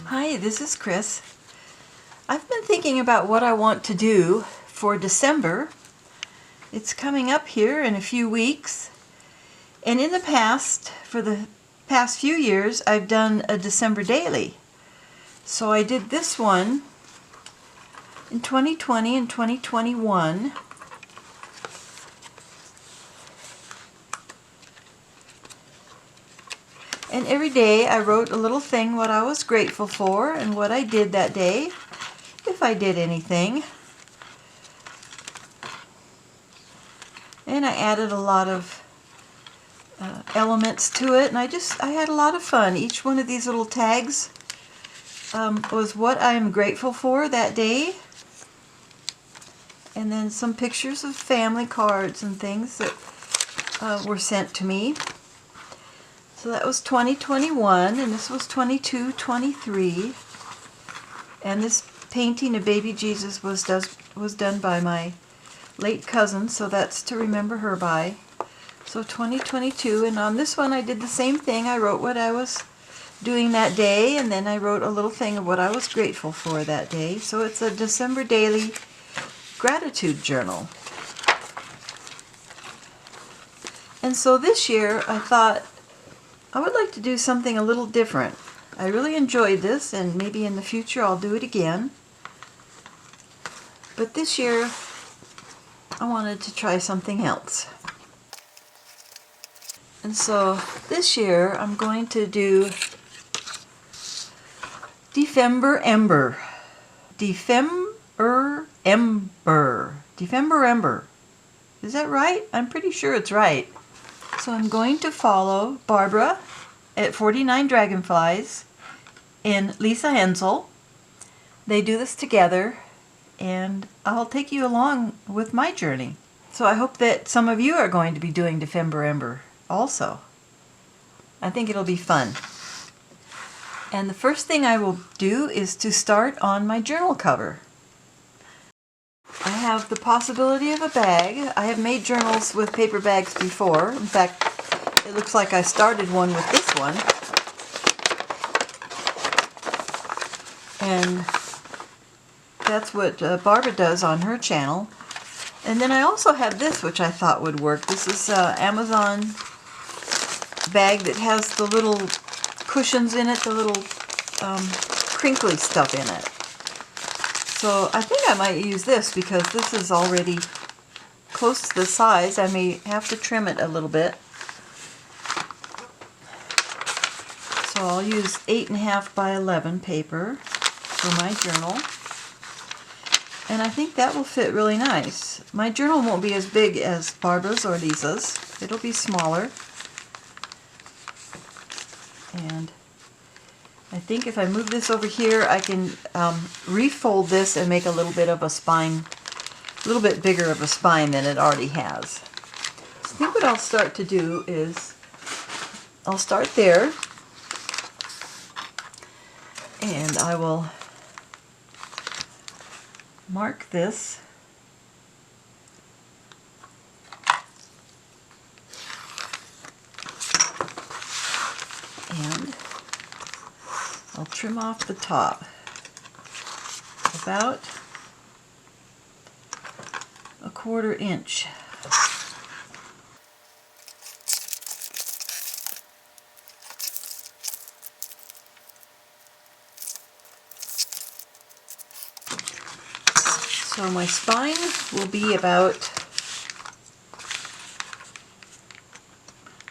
Hi, this is Chris. I've been thinking about what I want to do for December. It's coming up here in a few weeks. And in the past, for the past few years, I've done a December daily. So I did this one in 2020 and 2021. And every day I wrote a little thing what I was grateful for and what I did that day, if I did anything. And I added a lot of elements to it, and I had a lot of fun. Each one of these little tags was what I am grateful for that day. And then some pictures of family cards and things that were sent to me. So that was 2021, and this was 22-23. And this painting of baby Jesus was done by my late cousin, so that's to remember her by. So 2022, and on this one I did the same thing. I wrote what I was doing that day, and then I wrote a little thing of what I was grateful for that day. So it's a December daily gratitude journal. And so this year I thought I would like to do something a little different. I really enjoyed this, and maybe in the future I'll do it again. But this year I wanted to try something else. And so this year I'm going to do Dephemerember. Dephemerember. Is that right? I'm pretty sure it's right. So I'm going to follow Barbara at 49 Dragonflies and Lisa Hensel. They do this together, and I'll take you along with my journey. So I hope that some of you are going to be doing Dephemerember also. I think it'll be fun. And the first thing I will do is to start on my journal cover. I have the possibility of a bag. I have made journals with paper bags before. In fact, it looks like I started one with this one. And that's what Barbara does on her channel. And then I also have this, which I thought would work. This is an Amazon bag that has the little cushions in it, the little crinkly stuff in it. So I think I might use this because this is already close to the size. I may have to trim it a little bit. So I'll use 8.5 by 11 paper for my journal. And I think that will fit really nice. My journal won't be as big as Barbara's or Lisa's. It'll be smaller. And I think if I move this over here, I can refold this and make a little bit of a spine, a little bit bigger of a spine than it already has. So I think what I'll start to do is, I'll start there, and I will mark this. And I'll trim off the top about 1/4 inch. So my spine will be about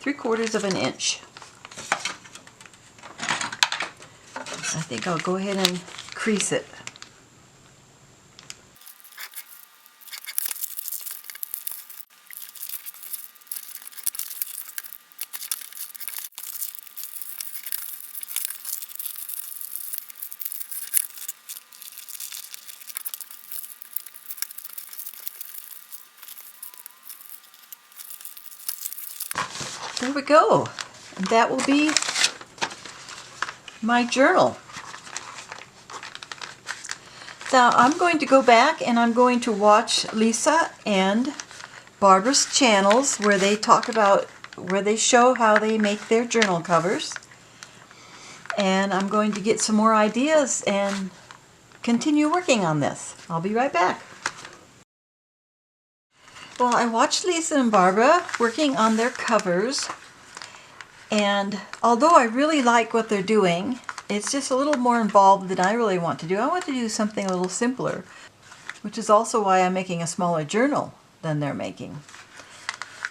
3/4 of an inch. I think I'll go ahead and crease it. There we go. And that will be my journal. Now I'm going to go back and I'm going to watch Lisa and Barbara's channels where they talk about, where they show how they make their journal covers. and I'm going to get some more ideas and continue working on this. I'll be right back. Well, I watched Lisa and Barbara working on their covers, and although I really like what they're doing, it's just a little more involved than I really want to do. I want to do something a little simpler, which is also why I'm making a smaller journal than they're making.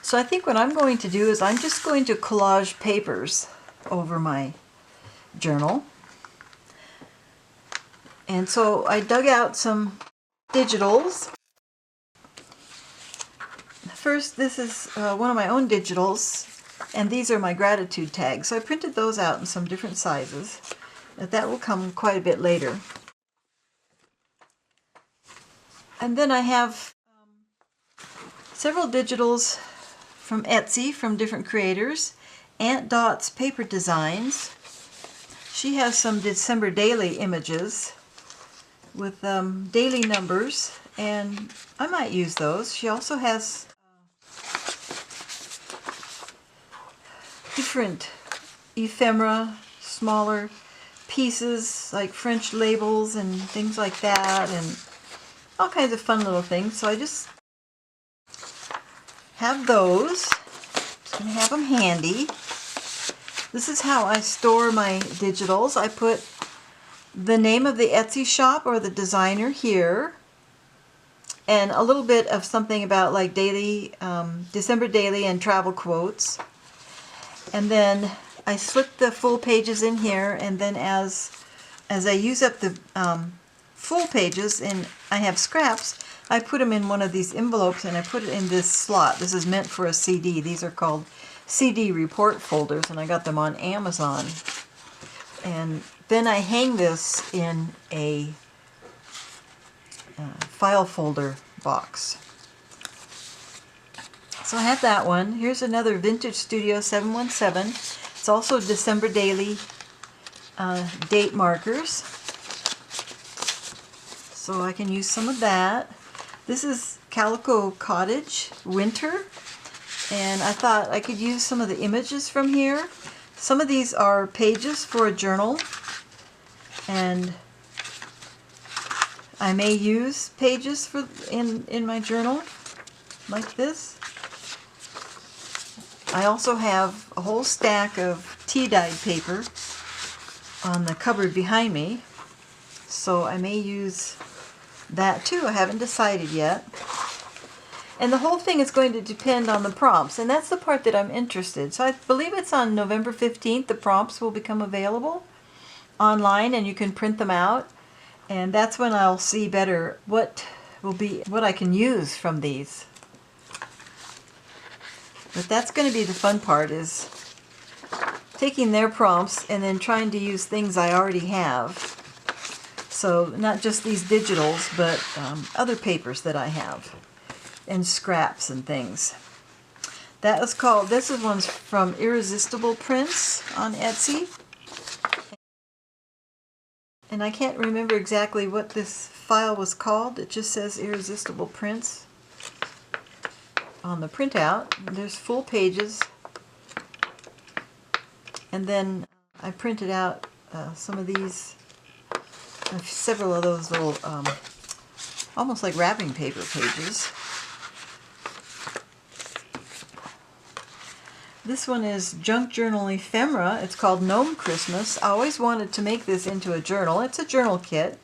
So I think what I'm going to do is I'm just going to collage papers over my journal. And so I dug out some digitals. First, this is one of my own digitals, and these are my gratitude tags. So I printed those out in some different sizes. But that will come quite a bit later. And then I have several digitals from Etsy from different creators. Aunt Dot's Paper Designs. She has some December daily images with daily numbers, and I might use those. She also has different ephemera, smaller pieces like French labels and things like that, and all kinds of fun little things. So I just have those. Just going to have them handy. This is how I store my digitals. I put the name of the Etsy shop or the designer here, and a little bit of something about like daily, December daily and travel quotes. And then I slip the full pages in here, and then as I use up the full pages and I have scraps, I put them in one of these envelopes and I put it in this slot. This is meant for a CD. These are called CD report folders, and I got them on Amazon. And then I hang this in a file folder box. So I have that one. Here's another Vintage Studio 717. It's also December daily date markers. So I can use some of that. This is Calico Cottage Winter. And I thought I could use some of the images from here. Some of these are pages for a journal, and I may use pages for in my journal like this. I also have a whole stack of tea-dyed paper on the cupboard behind me, so I may use that too. I haven't decided yet. And the whole thing is going to depend on the prompts, and that's the part that I'm interested. So I believe it's on November 15th the prompts will become available online, and you can print them out, and that's when I'll see better what I can use from these. But that's going to be the fun part, is taking their prompts and then trying to use things I already have. So not just these digitals, but other papers that I have, and scraps and things. That is called, this is one's from Irresistible Prints on Etsy. And I can't remember exactly what this file was called. It just says Irresistible Prints on the printout. There's full pages. And then I printed out some of these, several of those little, almost like wrapping paper pages. This one is Junk Journal Ephemera. It's called Gnome Christmas. I always wanted to make this into a journal. It's a journal kit,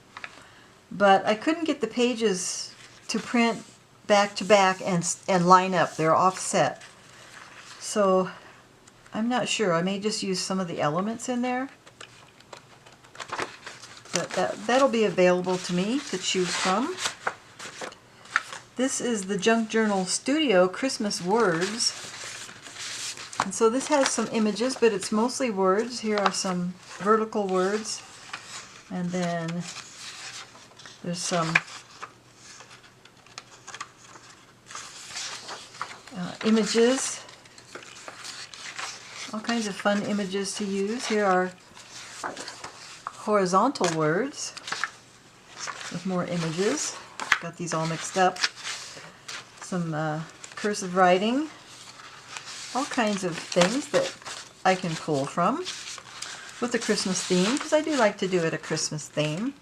but I couldn't get the pages to print back to back and line up. They're offset. So I'm not sure. I may just use some of the elements in there. But that'll be available to me to choose from. This is the Junk Journal Studio Christmas Words. And so this has some images, but it's mostly words. Here are some vertical words. And then there's some images. All kinds of fun images to use. Here are horizontal words with more images. Got these all mixed up. Some cursive writing. All kinds of things that I can pull from. with a Christmas theme, because I do like to do it a Christmas theme.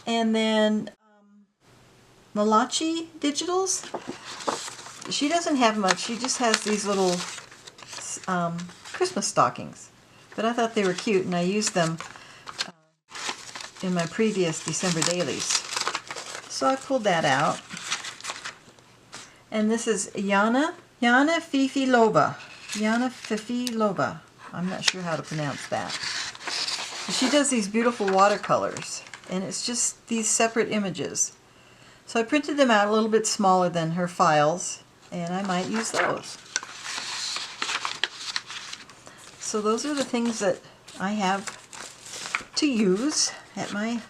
And then Malachi Digitals. She doesn't have much. She just has these little Christmas stockings. But I thought they were cute, and I used them in my previous December dailies. So I pulled that out. And this is Yana Fifi Loba. Yana Fifi Loba. I'm not sure how to pronounce that. She does these beautiful watercolors, and it's just these separate images. So I printed them out a little bit smaller than her files, and I might use those. So those are the things that I have to use at my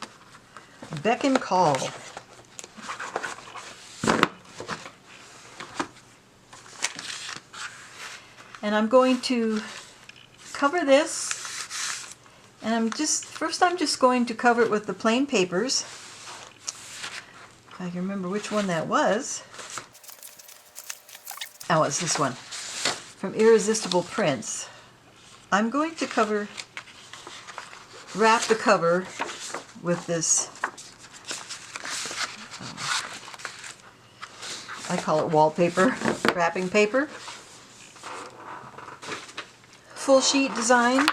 beck and call. And I'm going to cover this, and first I'm just going to cover it with the plain papers. If I can remember which one that was. Oh, it's this one, from Irresistible Prints. I'm going to wrap the cover with this, I call it wallpaper, wrapping paper. Full sheet design,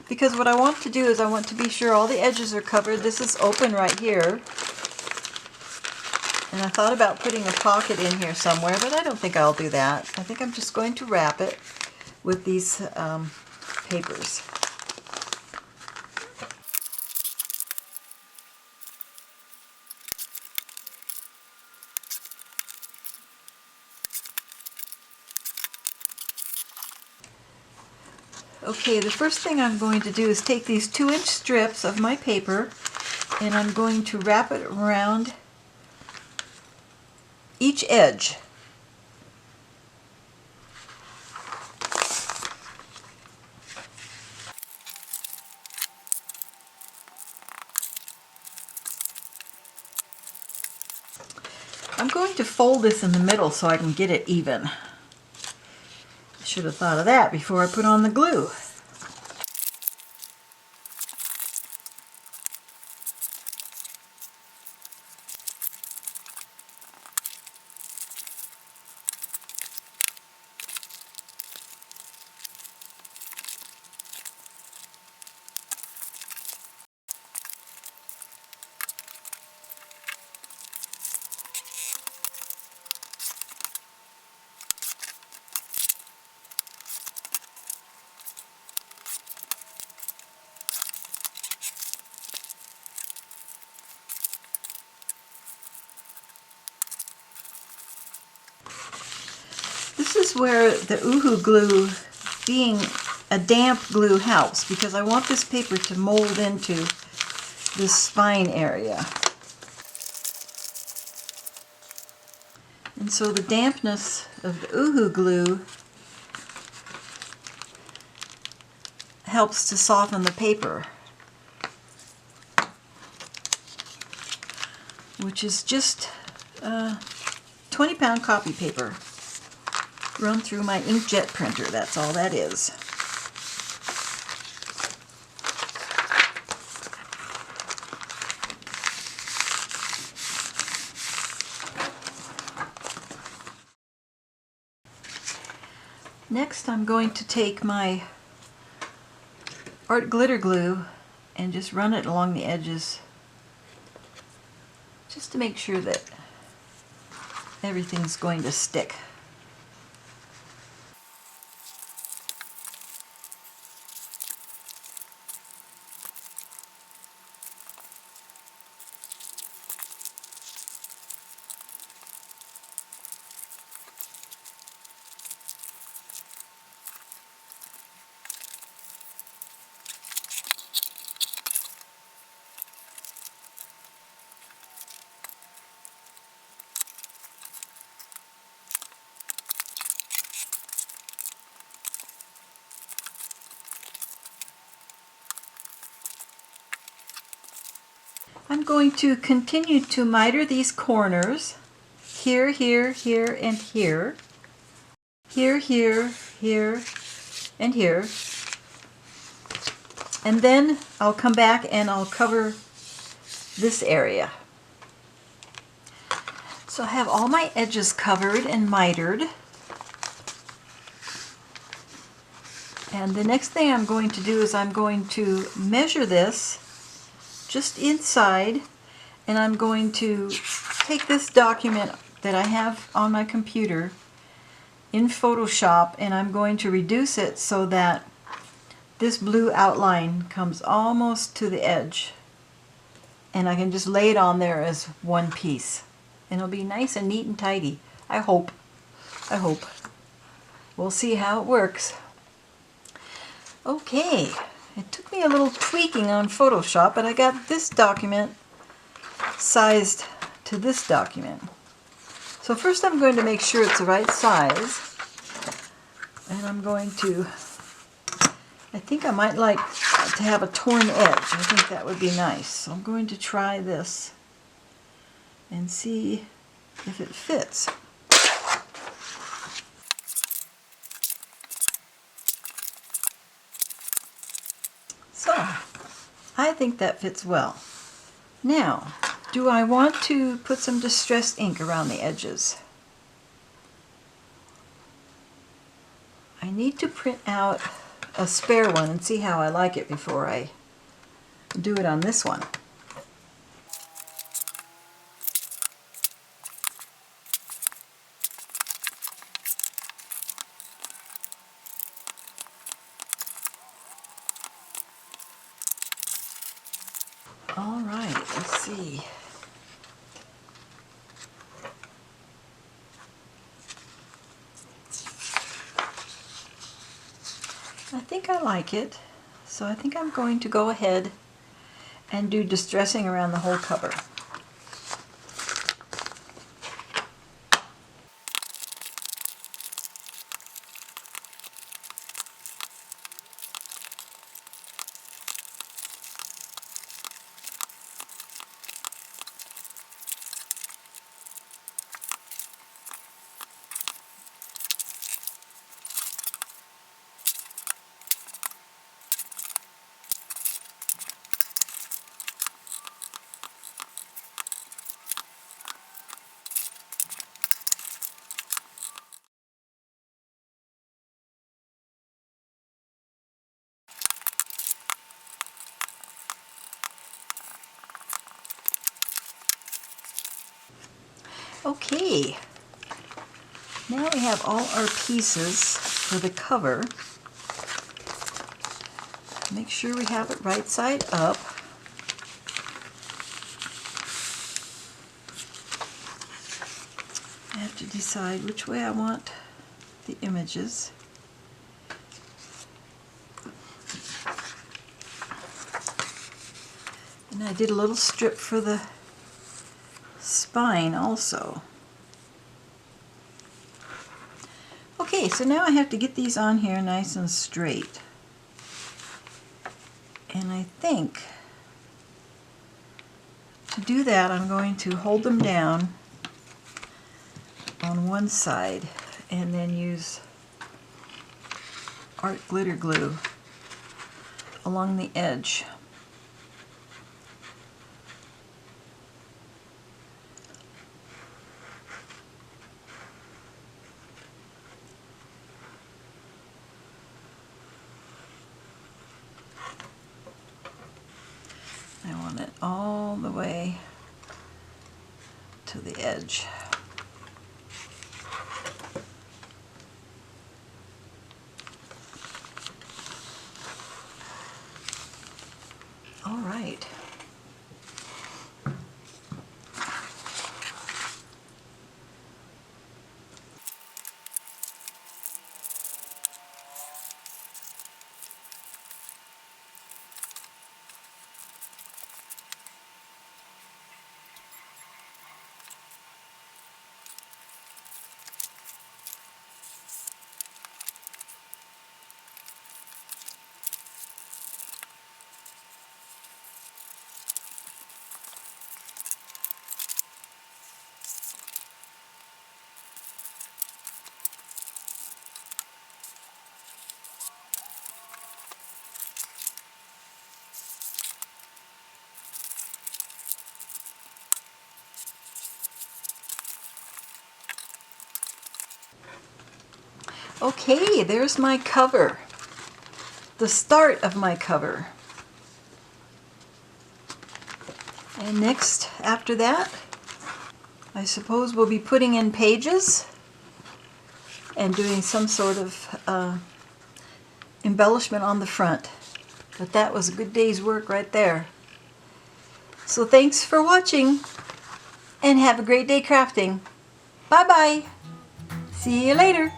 because what I want to do is I want to be sure all the edges are covered. This is open right here, and I thought about putting a pocket in here somewhere, but I don't think I'll do that. I think I'm just going to wrap it with these papers. Okay, the first thing I'm going to do is take these 2-inch strips of my paper, and I'm going to wrap it around each edge. I'm going to fold this in the middle so I can get it even. I should have thought of that before I put on the glue. This is where the Uhu glue, being a damp glue, helps, because I want this paper to mold into this spine area. And so the dampness of the Uhu glue helps to soften the paper, which is just 20-pound copy paper run through my inkjet printer. That's all that is. Next, I'm going to take my art glitter glue and just run it along the edges, just to make sure that everything's going to stick. I'm going to continue to miter these corners, here, here, here, and here, here, here, here, and here. And then I'll come back and I'll cover this area. So I have all my edges covered and mitered. And the next thing I'm going to do is I'm going to measure this just inside, and I'm going to take this document that I have on my computer in Photoshop, and I'm going to reduce it so that this blue outline comes almost to the edge, and I can just lay it on there as one piece, and it'll be nice and neat and tidy. I hope. We'll see how it works. Okay, it took me a little tweaking on Photoshop, but I got this document sized to this document. So first I'm going to make sure it's the right size, and I'm going to, I think I might like to have a torn edge. I think that would be nice. So I'm going to try this and see if it fits. So, I think that fits well. Now, do I want to put some distressed ink around the edges? I need to print out a spare one and see how I like it before I do it on this one. All right, let's see. I think I like it, so I think I'm going to go ahead and do distressing around the whole cover. Okay, now we have all our pieces for the cover. Make sure we have it right side up. I have to decide which way I want the images. And I did a little strip for the spine also. Okay, so now I have to get these on here nice and straight. And I think to do that I'm going to hold them down on one side and then use art glitter glue along the edge. I want it all the way to the edge. All right. Okay, there's my cover. The start of my cover. And next, after that, I suppose we'll be putting in pages and doing some sort of embellishment on the front. But that was a good day's work right there. So thanks for watching and have a great day crafting. Bye bye. See you later.